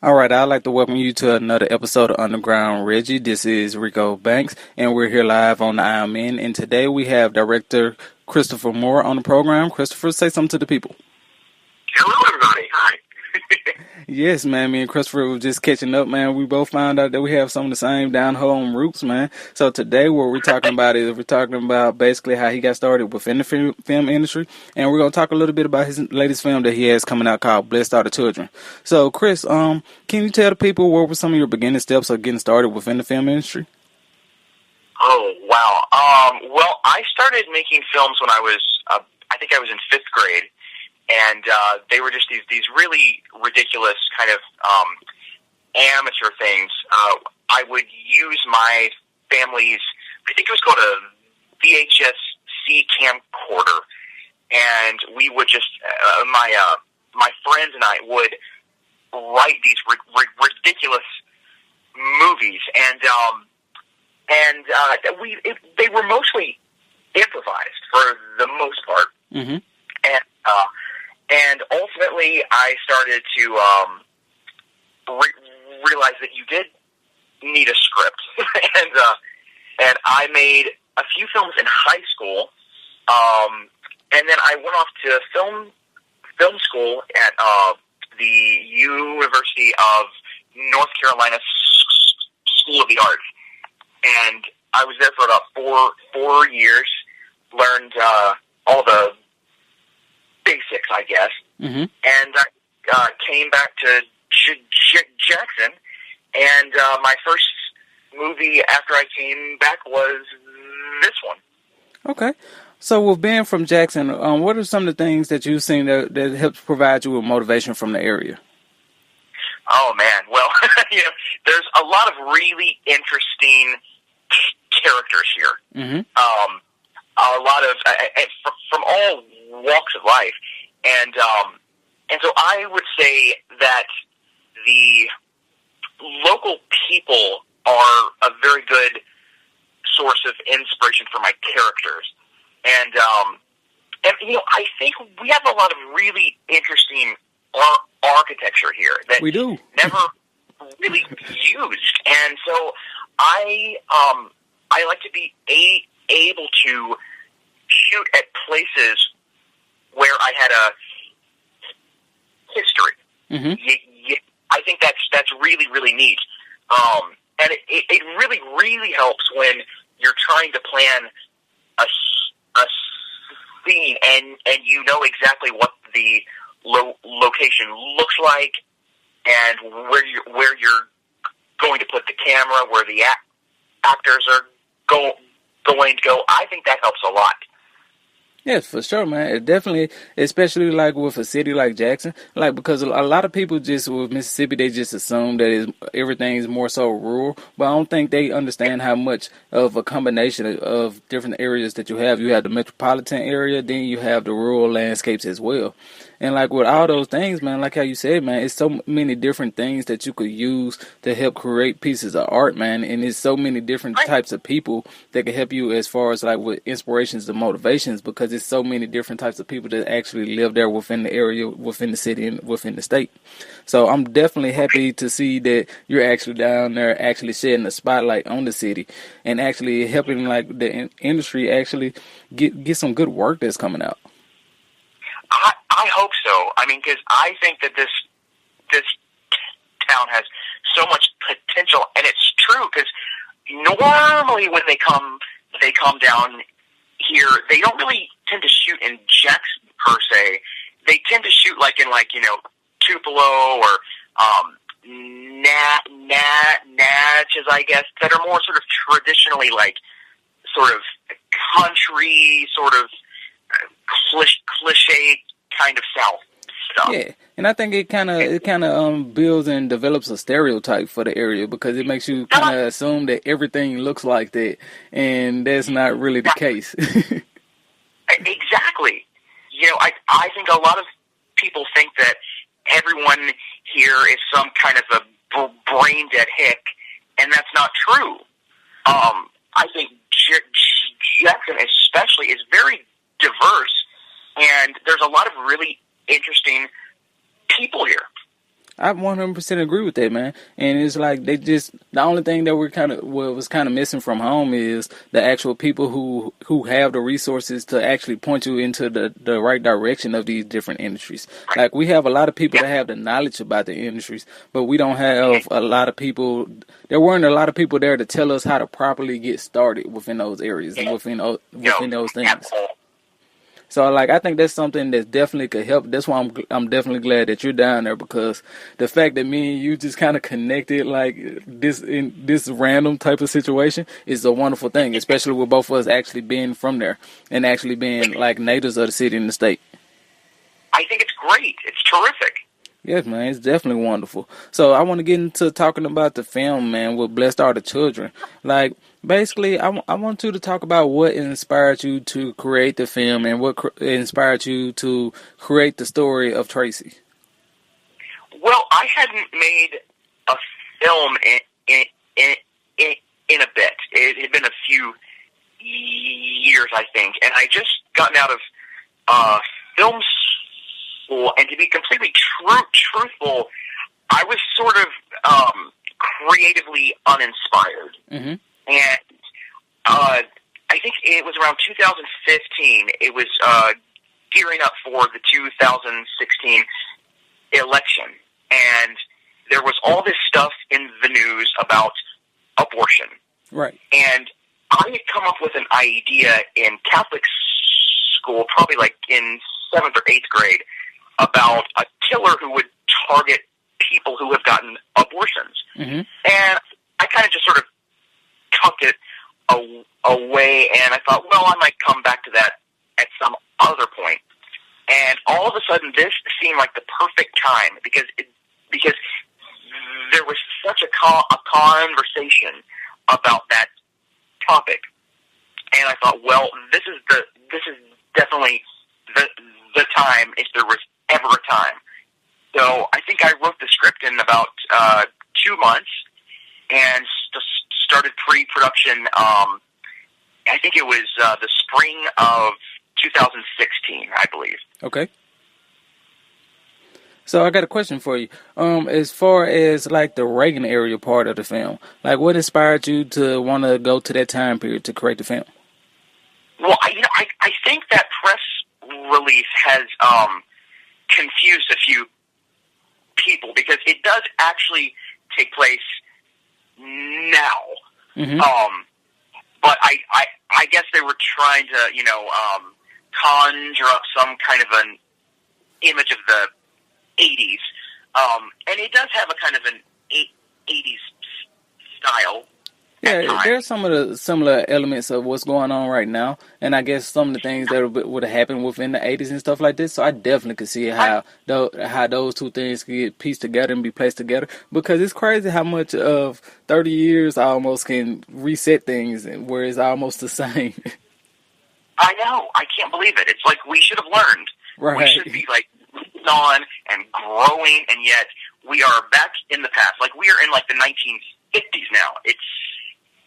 All right, I'd like to welcome you to another episode of Underground Reggie. This is Rico Banks, and we're here live on the IMN. And today we have director Christopher Moore on the program. Christopher, say something to the people. Hello, everybody. Hi. Yes, man. Me and Christopher were just catching up, man. We both found out that we have some of the same down-home roots, man. So today what we're talking about is we're talking about basically how he got started within the film industry. And we're going to talk a little bit about his latest film that he has coming out called Blessed Are the Children. So, Chris, can you tell the people what were some of your beginning steps of getting started within the film industry? Oh, wow. Well, I started making films when I was, I think I was in 5th grade. And they were just these really ridiculous kind of amateur things. I would use my family's, I think it was called a VHS-C camcorder, and we would just my friends and I would write these ridiculous movies, and they were mostly improvised for the most part, Mm-hmm. And ultimately, I started to realize that you did need a script, and I made a few films in high school, and then I went off to film school at the University of North Carolina School of the Arts, and I was there for about four years. Learned all the basics, I guess, Mm-hmm. and I came back to Jackson, and my first movie after I came back was this one. Okay. So with being from Jackson, what are some of the things that you've seen that helps provide you with motivation from the area? Oh, man. Well, there's a lot of really interesting characters here. Mm-hmm. A lot of, from all walks of life. And so I would say that the local people are a very good source of inspiration for my characters. And I think we have a lot of really interesting architecture here that We do. never really used. And so I like to be able to shoot at places where I had a history. Mm-hmm. I think that's really, really neat. And it really, really helps when you're trying to plan a scene and you know exactly what the location looks like and where you're going to put the camera, where the actors are going to go. I think that helps a lot. Yes, for sure, man. It definitely, especially like with a city like Jackson, like because a lot of people just with Mississippi, they just assume that everything is more so rural, but I don't think they understand how much of a combination of different areas that you have. You have the metropolitan area, then you have the rural landscapes as well. And like with all those things, man, like how you said, man, it's so many different things that you could use to help create pieces of art, man. And it's so many different types of people that can help you as far as like with inspirations and motivations, because there's so many different types of people that actually live there within the area, within the city, and within the state. So I'm definitely happy to see that you're actually down there actually shedding a spotlight on the city and actually helping like the industry actually get some good work that's coming out. I hope so. I mean, because I think that this town has so much potential, and it's true. Because normally when they come down here, they don't really tend to shoot in Jackson per se. They tend to shoot like in Tupelo or Natchez, I guess, that are more sort of traditionally like sort of country, sort of cliche kind of South stuff. Yeah, and I think it kind of builds and develops a stereotype for the area because it makes you kind of assume that everything looks like that, and that's not really the case. Exactly. I think a lot of people think that everyone here is some kind of a brain dead hick, and that's not true. I think Jackson especially is very diverse, and there's a lot of really interesting people here. I 100% agree with that, man. And it's like the only thing that was kind of missing from home is the actual people who have the resources to actually point you into the right direction of these different industries. Like we have a lot of people that have the knowledge about the industries, but we don't have a lot of people. There weren't a lot of people there to tell us how to properly get started within those areas and within those things. So, like, I think that's something that definitely could help. That's why I'm definitely glad that you're down there, because the fact that me and you just kind of connected like this in this random type of situation is a wonderful thing, especially with both of us actually being from there and actually being like natives of the city and the state. I think it's great. It's terrific. Yes, man, it's definitely wonderful. So I want to get into talking about the film, man, with Blessed Are the Children. Like, basically, I want you to talk about what inspired you to create the film and what inspired you to create the story of Tracy. Well, I hadn't made a film in a bit. It had been a few years, I think, and I just gotten out of film school. And to be completely truthful, I was sort of creatively uninspired. Mm-hmm. And I think it was around 2015. It was gearing up for the 2016 election. And there was all this stuff in the news about abortion. Right. And I had come up with an idea in Catholic school, probably like in 7th or 8th grade, about a killer who would target people who have gotten abortions. Mm-hmm. And I kind of just sort of tucked it away, and I thought, well, I might come back to that at some other point. And all of a sudden, this seemed like the perfect time, because there was such a conversation about that topic. And I thought, well, this is definitely the time, if there was ever a time. So I think I wrote the script in about 2 months and started pre-production. I think it was the spring of 2016, I believe. Okay. So I got a question for you. As far as like the Reagan area part of the film, like what inspired you to want to go to that time period to create the film? Well, I think that press release has confused a few people, because it does actually take place now. Mm-hmm. But I guess they were trying to, conjure up some kind of an image of the 80s. And it does have a kind of an 80s style. Yeah, there's some of the similar elements of what's going on right now, and I guess some of the things that would have happened within the 80s and stuff like this. So I definitely could see how those two things could get pieced together and be placed together, because it's crazy how much of 30 years almost can reset things, where it's almost the same. I know. I can't believe it. It's like we should have learned. Right. We should be like on and growing, and yet we are back in the past. Like we are in like the 1950s now. It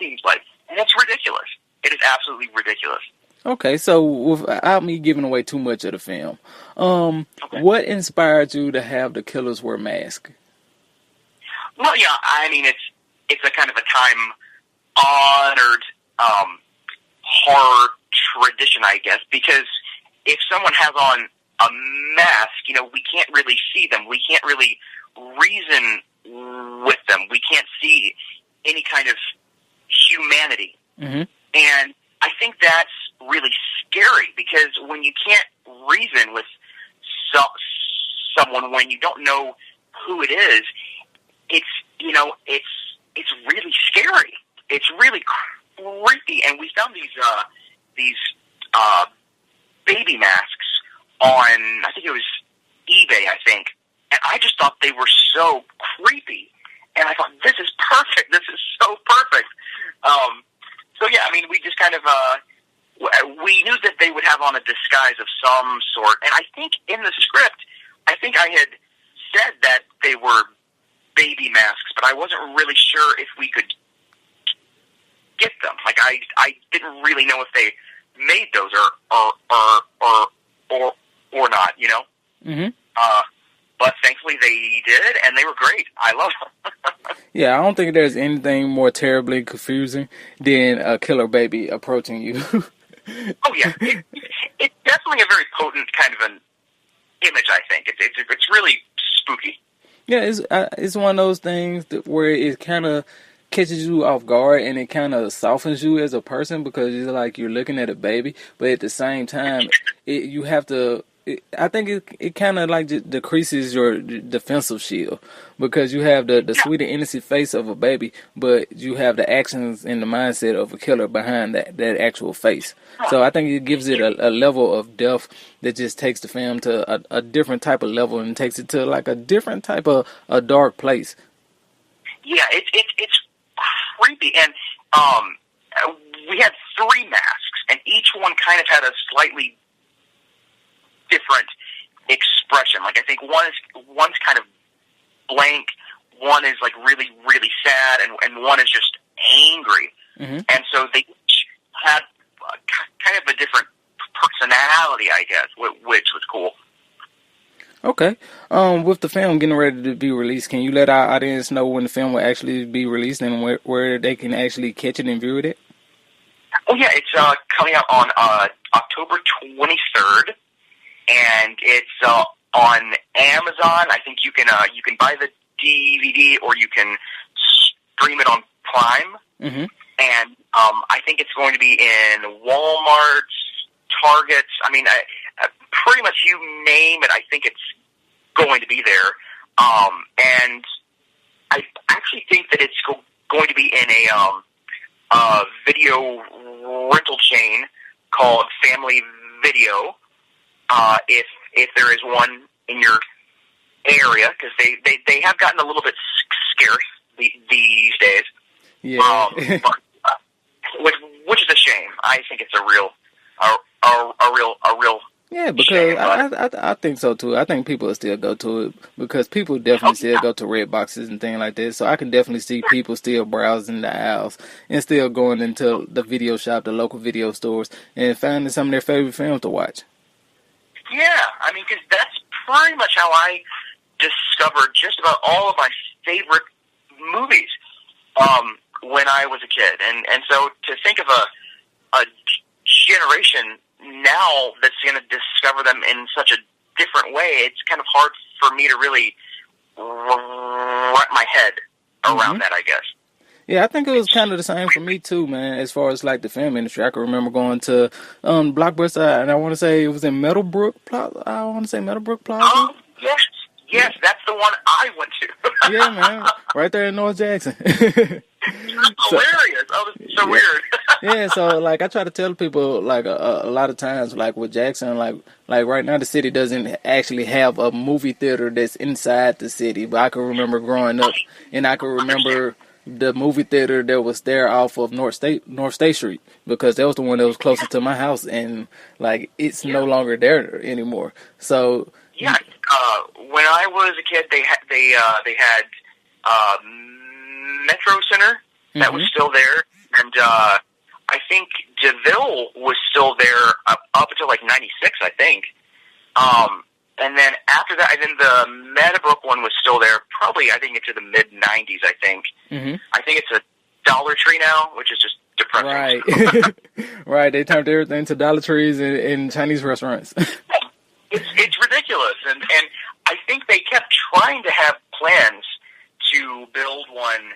seems like, and it's ridiculous. It is absolutely ridiculous. Okay, so without me giving away too much of the film, Okay. What inspired you to have the killers wear masks? Well, yeah, I mean, it's a kind of a time-honored horror tradition, I guess, because if someone has on a mask, we can't really see them. We can't really reason with them. We can't see any kind of humanity. Mm-hmm. And I think that's really scary, because when you can't reason with someone, when you don't know who it is, it's really scary. It's really creepy. And we found these baby masks on, I think it was eBay, I think. And I just thought they were so creepy. And I thought, this is perfect. This is so perfect. So yeah, I mean, we just kind of, we knew that they would have on a disguise of some sort. And I think in the script, I think I had said that they were baby masks, but I wasn't really sure if we could get them. Like, I didn't really know if they made those or not, Mm-hmm. but thankfully they did, and they were great. I love them. Yeah, I don't think there's anything more terribly confusing than a killer baby approaching you. Oh yeah, it's definitely a very potent kind of an image. I think it's really spooky. Yeah, it's one of those things where it kind of catches you off guard and it kind of softens you as a person because it's like you're looking at a baby, but at the same time, you have to. I think it kind of like decreases your defensive shield because you have the sweet and innocent face of a baby, but you have the actions and the mindset of a killer behind that actual face. So I think it gives it a level of depth that just takes the film to a different type of level and takes it to like a different type of a dark place. Yeah, it's creepy, and we had 3 masks, and each one kind of had a slightly different expression. Like I think one's kind of blank, one is like really, really sad, and one is just angry. Mm-hmm. And so they each had kind of a different personality, I guess, which was cool. Okay. With the film getting ready to be released, can you let our audience know when the film will actually be released and where they can actually catch it and view it? Oh yeah, it's coming out on October 23rd. And it's on Amazon. I think you can buy the DVD or you can stream it on Prime. Mm-hmm. And I think it's going to be in Walmart, Target. I mean, pretty much you name it. I think it's going to be there. And I actually think that it's going to be in a video rental chain called Family Video. If there is one in your area, because they have gotten a little bit scarce these days. Yeah. But, which is a shame. I think it's a real. Yeah, because I think so too. I think people will still go to it because people definitely still go to red boxes and things like that. So I can definitely see people still browsing the aisles and still going into the video shop, the local video stores, and finding some of their favorite films to watch. Yeah, I mean, because that's pretty much how I discovered just about all of my favorite movies when I was a kid. And so to think of a generation now that's going to discover them in such a different way, it's kind of hard for me to really wrap my head around that, I guess. Yeah, I think it was kind of the same for me too, man. As far as like the film industry, I can remember going to Blockbuster, and I want to say it was in Meadowbrook Plaza. I want to say Meadowbrook Plaza. Oh, yes, that's the one I went to. Yeah, man, right there in North Jackson. Hilarious! Oh, it's so weird. Yeah, so like I try to tell people like a lot of times, like with Jackson, like right now the city doesn't actually have a movie theater that's inside the city. But I can remember growing up, and I can remember the movie theater that was there off of North State Street, because that was the one that was closest to my house, and like it's no longer there anymore. So yeah, when I was a kid, they had Metro Center that was still there, and I think DeVille was still there up until like '96, I think. And then after that, I think the Meadowbrook one was still there, probably, I think, into the mid-'90s, I think. Mm-hmm. I think it's a Dollar Tree now, which is just depressing. Right. Right, they turned everything to Dollar Trees and Chinese restaurants. It's ridiculous, and I think they kept trying to have plans to build one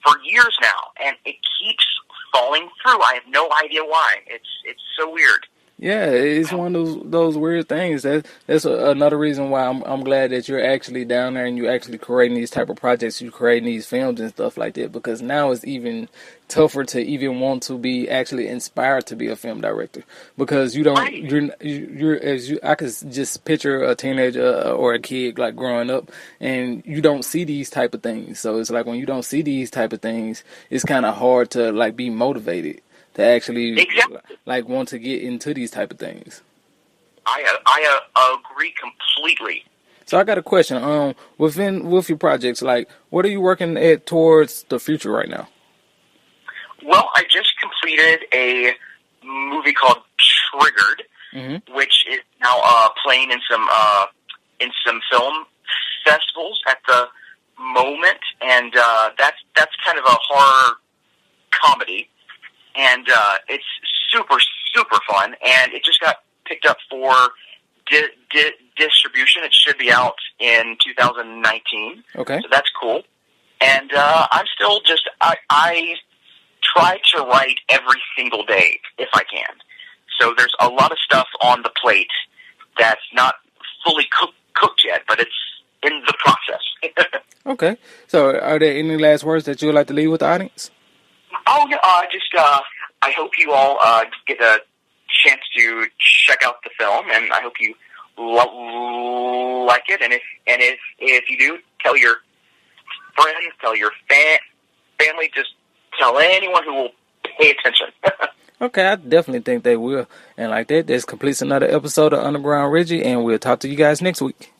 for years now, and it keeps falling through. I have no idea why. It's so weird. Yeah, it's one of those weird things. That's another reason why I'm glad that you're actually down there and you're actually creating these type of projects, you're creating these films and stuff like that, because now it's even tougher to even want to be actually inspired to be a film director, because you don't, I could just picture a teenager or a kid like growing up, and you don't see these type of things. So it's like when you don't see these type of things, it's kind of hard to like be motivated to actually like want to get into these type of things. I agree completely. So I got a question. With your projects, like what are you working at towards the future right now? Well, I just completed a movie called Triggered, which is now playing in some in some film festivals at the moment, and that's kind of a horror comedy, and it's super fun, and it just got picked up for distribution. It should be out in 2019. Okay. So that's cool. And I'm still just, I try to write every single day if I can. So there's a lot of stuff on the plate that's not fully cooked yet, but it's in the process. Okay. So are there any last words that you would like to leave with the audience? Oh, no, I hope you all get a chance to check out the film, and I hope you like it. And if you do, tell your friends, tell your family, just tell anyone who will pay attention. Okay, I definitely think they will. And like that, this completes another episode of Underground Reggie, and we'll talk to you guys next week.